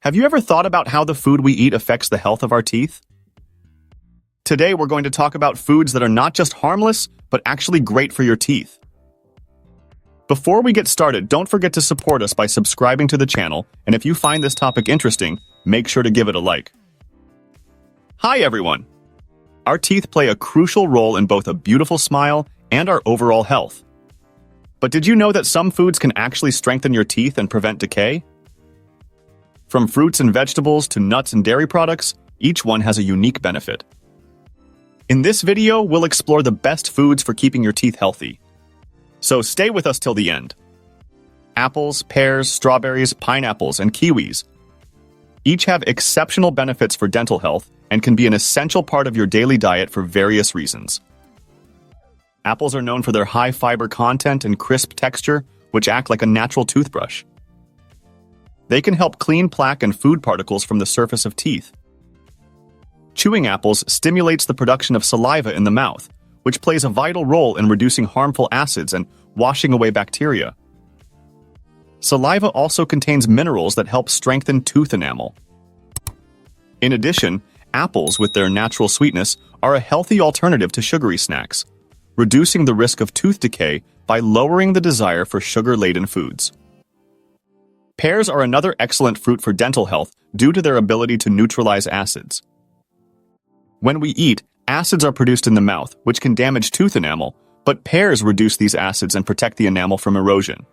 Have you ever thought about how the food we eat affects the health of our teeth? Today, we're going to talk about foods that are not just harmless, but actually great for your teeth. Before we get started, don't forget to support us by subscribing to the channel, and if you find this topic interesting, make sure to give it a like. Hi everyone! Our teeth play a crucial role in both a beautiful smile and our overall health. But did you know that some foods can actually strengthen your teeth and prevent decay? From fruits and vegetables to nuts and dairy products, each one has a unique benefit. In this video, we'll explore the best foods for keeping your teeth healthy. So stay with us till the end. Apples, pears, strawberries, pineapples, and kiwis. Each have exceptional benefits for dental health and can be an essential part of your daily diet for various reasons. Apples are known for their high fiber content and crisp texture, which act like a natural toothbrush. They can help clean plaque and food particles from the surface of teeth. Chewing apples stimulates the production of saliva in the mouth, which plays a vital role in reducing harmful acids and washing away bacteria. Saliva also contains minerals that help strengthen tooth enamel. In addition, apples, with their natural sweetness, are a healthy alternative to sugary snacks, reducing the risk of tooth decay by lowering the desire for sugar-laden foods. Pears are another excellent fruit for dental health due to their ability to neutralize acids. When we eat, acids are produced in the mouth, which can damage tooth enamel, but pears reduce these acids and protect the enamel from erosion.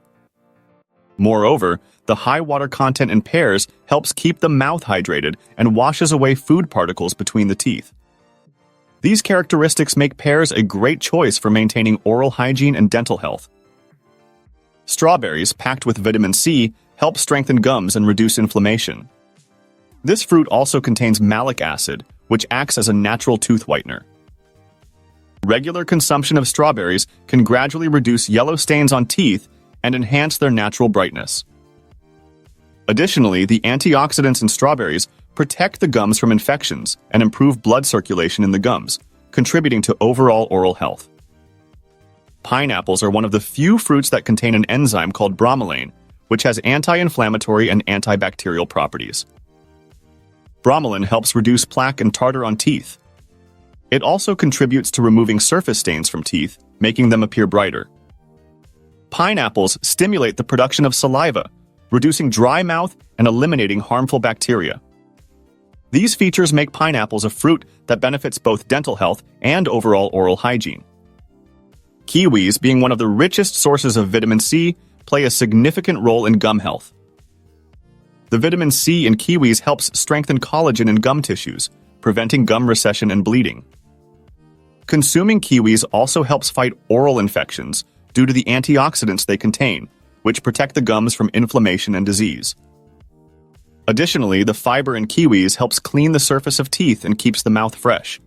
Moreover, the high water content in pears helps keep the mouth hydrated and washes away food particles between the teeth. These characteristics make pears a great choice for maintaining oral hygiene and dental health. Strawberries, packed with vitamin C, help strengthen gums and reduce inflammation. This fruit also contains malic acid, which acts as a natural tooth whitener. Regular consumption of strawberries can gradually reduce yellow stains on teeth and enhance their natural brightness. Additionally, the antioxidants in strawberries protect the gums from infections and improve blood circulation in the gums, contributing to overall oral health. Pineapples are one of the few fruits that contain an enzyme called bromelain, which has anti-inflammatory and antibacterial properties. Bromelain helps reduce plaque and tartar on teeth. It also contributes to removing surface stains from teeth, making them appear brighter. Pineapples stimulate the production of saliva, reducing dry mouth and eliminating harmful bacteria. These features make pineapples a fruit that benefits both dental health and overall oral hygiene. Kiwis, being one of the richest sources of vitamin C, play a significant role in gum health. The vitamin C in kiwis helps strengthen collagen in gum tissues, preventing gum recession and bleeding. Consuming kiwis also helps fight oral infections due to the antioxidants they contain, which protect the gums from inflammation and disease. Additionally, the fiber in kiwis helps clean the surface of teeth and keeps the mouth fresh.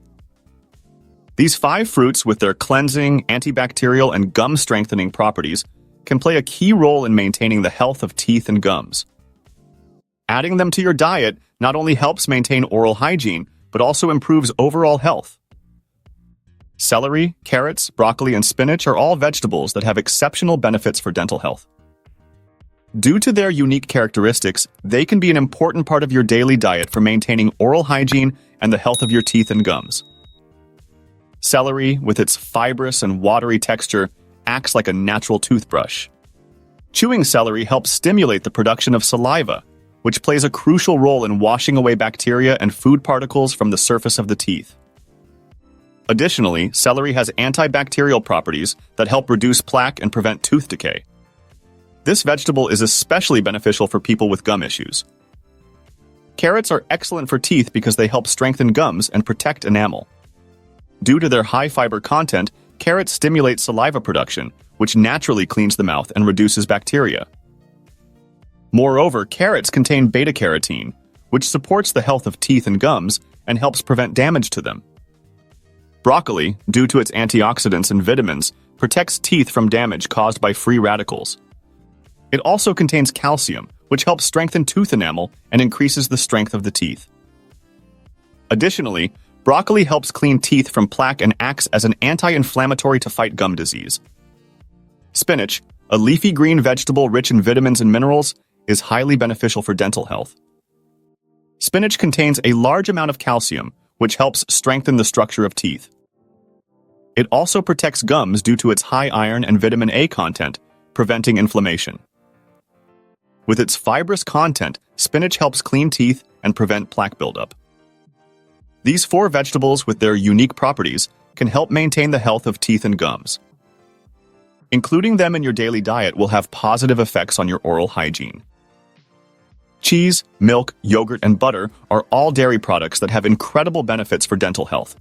These 5 fruits, with their cleansing, antibacterial, and gum-strengthening properties, can play a key role in maintaining the health of teeth and gums. Adding them to your diet not only helps maintain oral hygiene, but also improves overall health. Celery, carrots, broccoli, and spinach are all vegetables that have exceptional benefits for dental health. Due to their unique characteristics, they can be an important part of your daily diet for maintaining oral hygiene and the health of your teeth and gums. Celery, with its fibrous and watery texture, acts like a natural toothbrush. Chewing celery helps stimulate the production of saliva, which plays a crucial role in washing away bacteria and food particles from the surface of the teeth. Additionally, celery has antibacterial properties that help reduce plaque and prevent tooth decay. This vegetable is especially beneficial for people with gum issues. Carrots are excellent for teeth because they help strengthen gums and protect enamel. Due to their high fiber content, carrots stimulate saliva production, which naturally cleans the mouth and reduces bacteria. Moreover, carrots contain beta-carotene, which supports the health of teeth and gums and helps prevent damage to them. Broccoli, due to its antioxidants and vitamins, protects teeth from damage caused by free radicals. It also contains calcium, which helps strengthen tooth enamel and increases the strength of the teeth. Additionally, broccoli helps clean teeth from plaque and acts as an anti-inflammatory to fight gum disease. Spinach, a leafy green vegetable rich in vitamins and minerals, is highly beneficial for dental health. Spinach contains a large amount of calcium, which helps strengthen the structure of teeth. It also protects gums due to its high iron and vitamin A content, preventing inflammation. With its fibrous content, spinach helps clean teeth and prevent plaque buildup. These 4 vegetables, with their unique properties, can help maintain the health of teeth and gums. Including them in your daily diet will have positive effects on your oral hygiene. Cheese, milk, yogurt, and butter are all dairy products that have incredible benefits for dental health.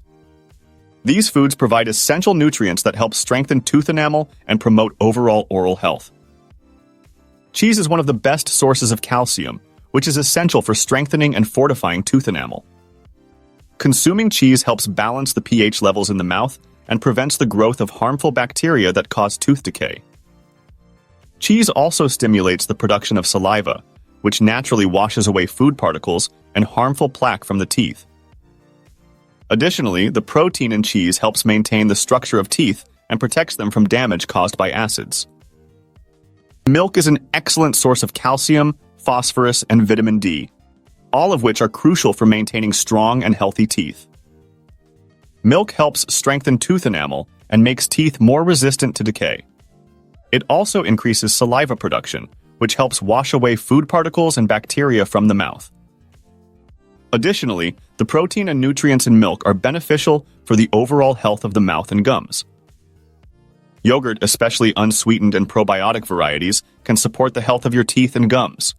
These foods provide essential nutrients that help strengthen tooth enamel and promote overall oral health. Cheese is one of the best sources of calcium, which is essential for strengthening and fortifying tooth enamel. Consuming cheese helps balance the pH levels in the mouth and prevents the growth of harmful bacteria that cause tooth decay. Cheese also stimulates the production of saliva, which naturally washes away food particles and harmful plaque from the teeth. Additionally, the protein in cheese helps maintain the structure of teeth and protects them from damage caused by acids. Milk is an excellent source of calcium, phosphorus, and vitamin D, all of which are crucial for maintaining strong and healthy teeth. Milk helps strengthen tooth enamel and makes teeth more resistant to decay. It also increases saliva production, which helps wash away food particles and bacteria from the mouth. Additionally, the protein and nutrients in milk are beneficial for the overall health of the mouth and gums. Yogurt, especially unsweetened and probiotic varieties, can support the health of your teeth and gums.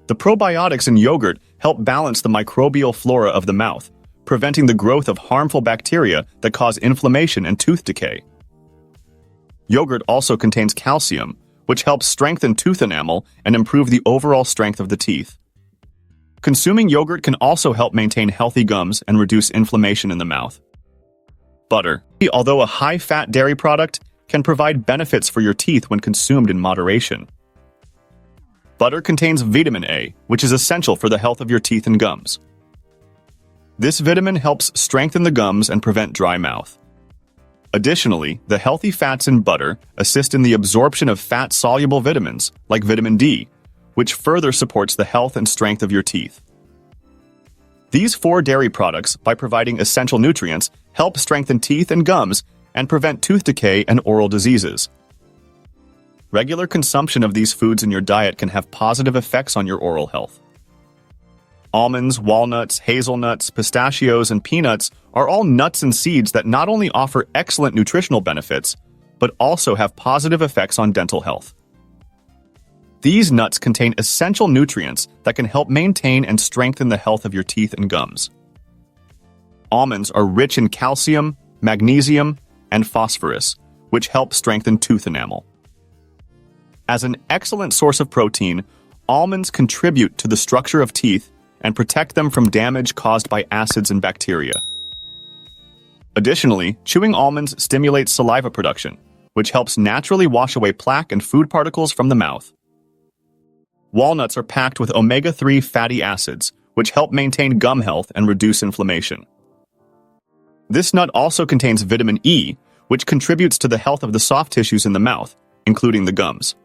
The probiotics in yogurt help balance the microbial flora of the mouth, preventing the growth of harmful bacteria that cause inflammation and tooth decay. Yogurt also contains calcium, which helps strengthen tooth enamel and improve the overall strength of the teeth. Consuming yogurt can also help maintain healthy gums and reduce inflammation in the mouth. Butter, although a high-fat dairy product, can provide benefits for your teeth when consumed in moderation. Butter contains vitamin A, which is essential for the health of your teeth and gums. This vitamin helps strengthen the gums and prevent dry mouth. Additionally, the healthy fats in butter assist in the absorption of fat-soluble vitamins, like vitamin D, which further supports the health and strength of your teeth. These 4 dairy products, by providing essential nutrients, help strengthen teeth and gums and prevent tooth decay and oral diseases. Regular consumption of these foods in your diet can have positive effects on your oral health. Almonds, walnuts, hazelnuts, pistachios, and peanuts are all nuts and seeds that not only offer excellent nutritional benefits, but also have positive effects on dental health. These nuts contain essential nutrients that can help maintain and strengthen the health of your teeth and gums. Almonds are rich in calcium, magnesium, and phosphorus, which help strengthen tooth enamel. As an excellent source of protein, almonds contribute to the structure of teeth and protect them from damage caused by acids and bacteria. Additionally, chewing almonds stimulates saliva production, which helps naturally wash away plaque and food particles from the mouth. Walnuts are packed with omega-3 fatty acids, which help maintain gum health and reduce inflammation. This nut also contains vitamin E, which contributes to the health of the soft tissues in the mouth, including the gums.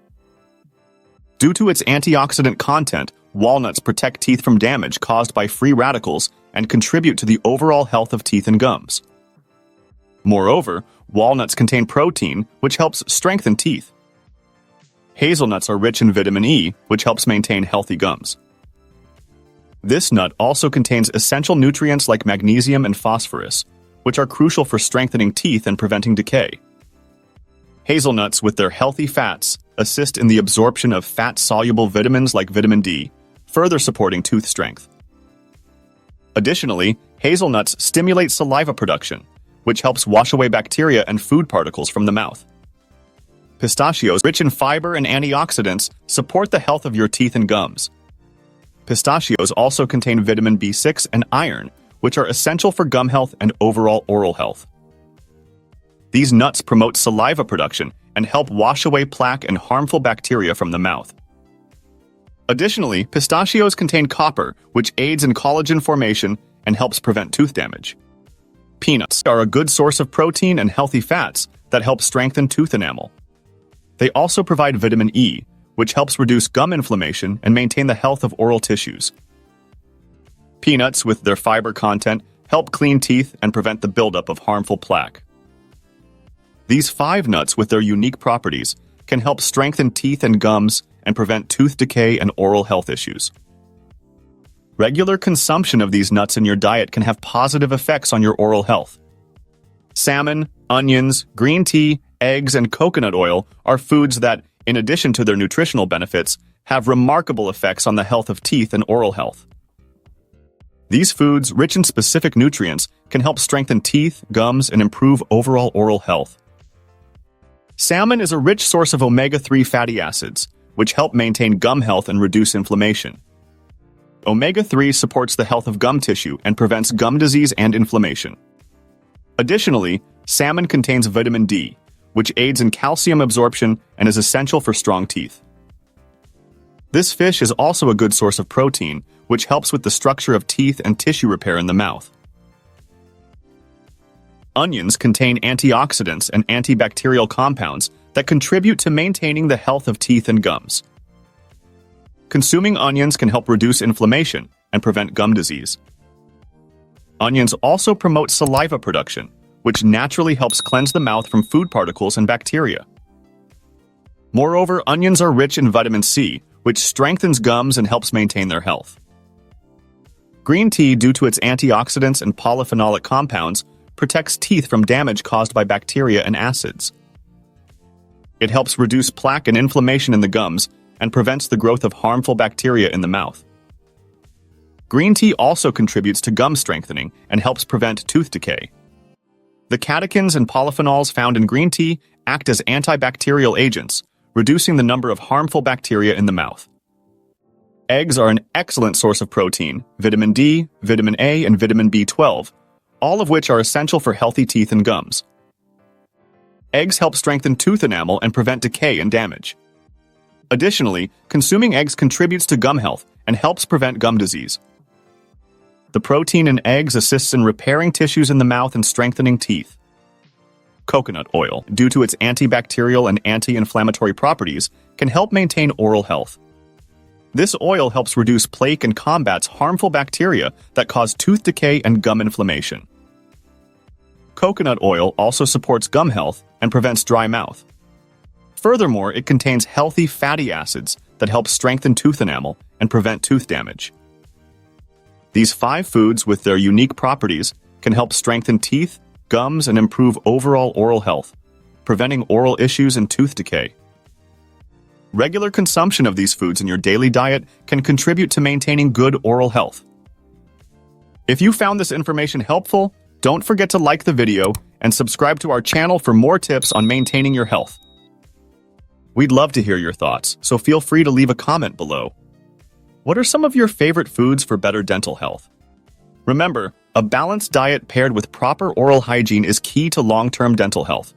Due to its antioxidant content, walnuts protect teeth from damage caused by free radicals and contribute to the overall health of teeth and gums. Moreover, walnuts contain protein, which helps strengthen teeth. Hazelnuts are rich in vitamin E, which helps maintain healthy gums. This nut also contains essential nutrients like magnesium and phosphorus, which are crucial for strengthening teeth and preventing decay. Hazelnuts, with their healthy fats, assist in the absorption of fat-soluble vitamins like vitamin D, further supporting tooth strength. Additionally, hazelnuts stimulate saliva production, which helps wash away bacteria and food particles from the mouth. Pistachios, rich in fiber and antioxidants, support the health of your teeth and gums. Pistachios also contain vitamin B6 and iron, which are essential for gum health and overall oral health. These nuts promote saliva production and help wash away plaque and harmful bacteria from the mouth. Additionally, pistachios contain copper, which aids in collagen formation and helps prevent tooth damage. Peanuts are a good source of protein and healthy fats that help strengthen tooth enamel. They also provide vitamin E, which helps reduce gum inflammation and maintain the health of oral tissues. Peanuts, with their fiber content, help clean teeth and prevent the buildup of harmful plaque. These 5 nuts, with their unique properties, can help strengthen teeth and gums and prevent tooth decay and oral health issues. Regular consumption of these nuts in your diet can have positive effects on your oral health. Salmon, onions, green tea, eggs, and coconut oil are foods that, in addition to their nutritional benefits, have remarkable effects on the health of teeth and oral health. These foods, rich in specific nutrients, can help strengthen teeth, gums, and improve overall oral health. Salmon is a rich source of omega-3 fatty acids, which help maintain gum health and reduce inflammation. Omega-3 supports the health of gum tissue and prevents gum disease and inflammation. Additionally, salmon contains vitamin D, which aids in calcium absorption and is essential for strong teeth. This fish is also a good source of protein, which helps with the structure of teeth and tissue repair in the mouth. Onions contain antioxidants and antibacterial compounds that contribute to maintaining the health of teeth and gums. Consuming onions can help reduce inflammation and prevent gum disease. Onions also promote saliva production, which naturally helps cleanse the mouth from food particles and bacteria. Moreover, onions are rich in vitamin C, which strengthens gums and helps maintain their health. Green tea, due to its antioxidants and polyphenolic compounds, protects teeth from damage caused by bacteria and acids. It helps reduce plaque and inflammation in the gums and prevents the growth of harmful bacteria in the mouth. Green tea also contributes to gum strengthening and helps prevent tooth decay. The catechins and polyphenols found in green tea act as antibacterial agents, reducing the number of harmful bacteria in the mouth. Eggs are an excellent source of protein, vitamin D, vitamin A, and vitamin B12, all of which are essential for healthy teeth and gums. Eggs help strengthen tooth enamel and prevent decay and damage. Additionally, consuming eggs contributes to gum health and helps prevent gum disease. The protein in eggs assists in repairing tissues in the mouth and strengthening teeth. Coconut oil, due to its antibacterial and anti-inflammatory properties, can help maintain oral health. This oil helps reduce plaque and combats harmful bacteria that cause tooth decay and gum inflammation. Coconut oil also supports gum health and prevents dry mouth. Furthermore, it contains healthy fatty acids that help strengthen tooth enamel and prevent tooth damage. These 5 foods, with their unique properties, can help strengthen teeth, gums, and improve overall oral health, preventing oral issues and tooth decay. Regular consumption of these foods in your daily diet can contribute to maintaining good oral health. If you found this information helpful, don't forget to like the video and subscribe to our channel for more tips on maintaining your health. We'd love to hear your thoughts, so feel free to leave a comment below. What are some of your favorite foods for better dental health? Remember, a balanced diet paired with proper oral hygiene is key to long-term dental health.